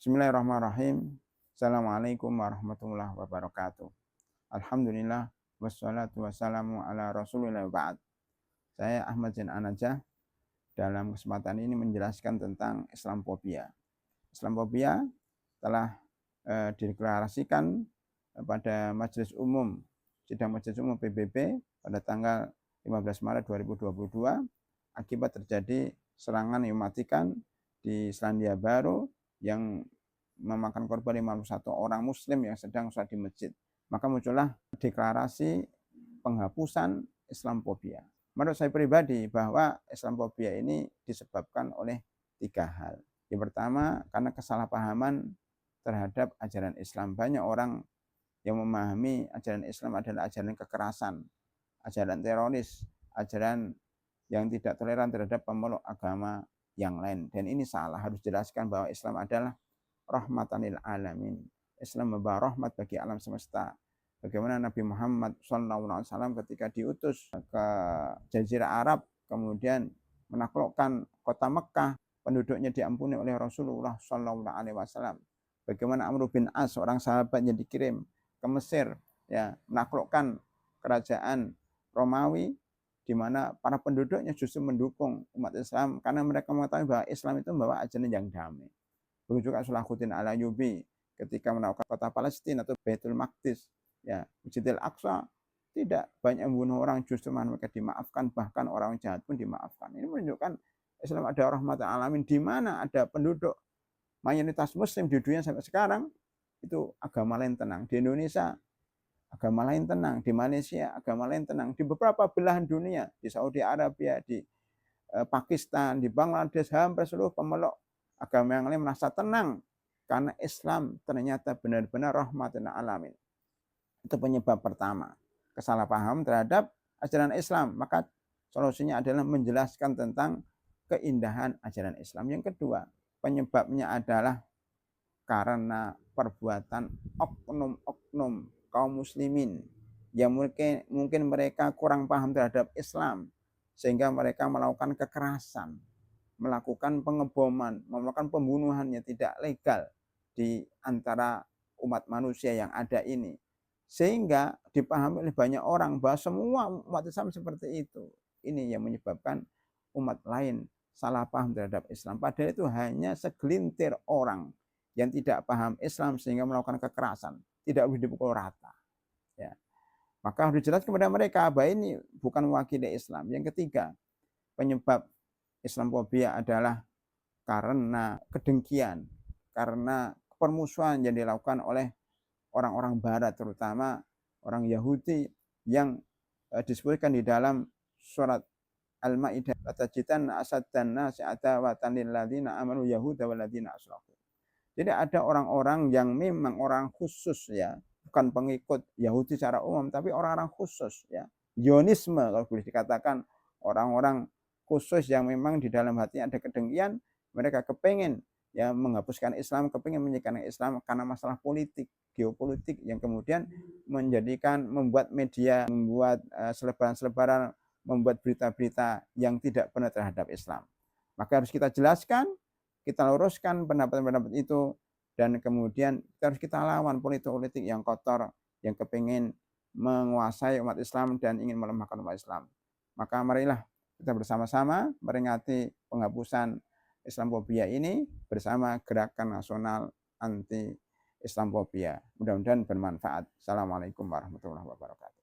Bismillahirrahmanirrahim. Assalamualaikum warahmatullahi wabarakatuh. Alhamdulillah wassalatu wassalamu ala Rasulillah ba'd. Saya Ahmad Zain An-Najah dalam kesempatan ini menjelaskan tentang Islamofobia. Islamofobia telah dideklarasikan pada sidang Majelis Umum PBB pada tanggal 15 Maret 2022 akibat terjadi serangan yang mematikan di Selandia Baru yang memakan korban 51 orang muslim yang sedang sholat di masjid. Maka muncullah deklarasi penghapusan Islamofobia. Menurut saya pribadi bahwa Islamofobia ini disebabkan oleh 3 hal. Yang pertama, karena kesalahpahaman terhadap ajaran Islam. Banyak orang yang memahami ajaran Islam adalah ajaran kekerasan, ajaran teroris, ajaran yang tidak toleran terhadap pemeluk agama yang lain. Dan ini salah, harus jelaskan bahwa Islam adalah rahmatan lil alamin. Islam membawa rahmat bagi alam semesta. Bagaimana Nabi Muhammad SAW ketika diutus ke Jazirah Arab, kemudian menaklukkan kota Mekah, penduduknya diampuni oleh Rasulullah SAW. Bagaimana Amr bin As, seorang sahabat yang dikirim ke Mesir, ya, menaklukkan kerajaan Romawi, di mana para penduduknya justru mendukung umat Islam karena mereka mengetahui bahwa Islam itu membawa ajaran yang damai. Begitu juga Salahuddin Al-Ayyubi ketika menaklukkan kota Palestina atau Baitul Maqdis, ya, Masjidil Aqsa, tidak banyak membunuh orang, justru mereka dimaafkan, bahkan orang jahat pun dimaafkan. Ini menunjukkan Islam ada rahmatan alamin, di mana ada penduduk mayoritas muslim di dunia sampai sekarang itu agama lain tenang. Di Indonesia agama lain tenang, di Malaysia agama lain tenang, di beberapa belahan dunia, di Saudi Arabia, di Pakistan, di Bangladesh, hampir seluruh pemeluk agama yang lain merasa tenang karena Islam ternyata benar-benar rahmatan alamin. Itu penyebab pertama, kesalahpaham terhadap ajaran Islam. Maka solusinya adalah menjelaskan tentang keindahan ajaran Islam. Yang kedua, penyebabnya adalah karena perbuatan oknum-oknum kaum muslimin yang mungkin mereka kurang paham terhadap Islam, sehingga mereka melakukan kekerasan, melakukan pengeboman, melakukan pembunuhan yang tidak legal di antara umat manusia yang ada ini. Sehingga dipahami oleh banyak orang bahwa semua umat Islam seperti itu. Ini yang menyebabkan umat lain salah paham terhadap Islam. Padahal itu hanya segelintir orang yang tidak paham Islam sehingga melakukan kekerasan. Tidak boleh dipukul rata. Ya. Maka harus dijelaskan kepada mereka bahwa ini bukan mewakili Islam. Yang ketiga, penyebab Islamofobia adalah karena kedengkian, karena permusuhan yang dilakukan oleh orang-orang Barat, terutama orang Yahudi yang disebutkan di dalam surat Al-Maidah, "Latajidanna asaddan nasi adawatan lil ladzina amanu yahuda wal ladzina asyraku." Jadi ada orang-orang yang memang orang khusus, ya, bukan pengikut Yahudi secara umum, tapi orang-orang khusus, ya. Zionisme kalau boleh dikatakan, orang-orang khusus yang memang di dalam hatinya ada kedengkian, mereka kepengen, ya, menghapuskan Islam, kepengen menyiapkan Islam karena masalah politik, geopolitik yang kemudian membuat media, membuat selebaran-selebaran, membuat berita-berita yang tidak benar terhadap Islam. Maka harus kita jelaskan, kita luruskan pendapat-pendapat itu, dan kemudian harus kita lawan politik-politik yang kotor, yang kepengen menguasai umat Islam dan ingin melemahkan umat Islam. Maka marilah kita bersama-sama meringati penghapusan Islamofobia ini bersama Gerakan Nasional Anti Islamofobia. Mudah-mudahan bermanfaat. Assalamualaikum warahmatullahi wabarakatuh.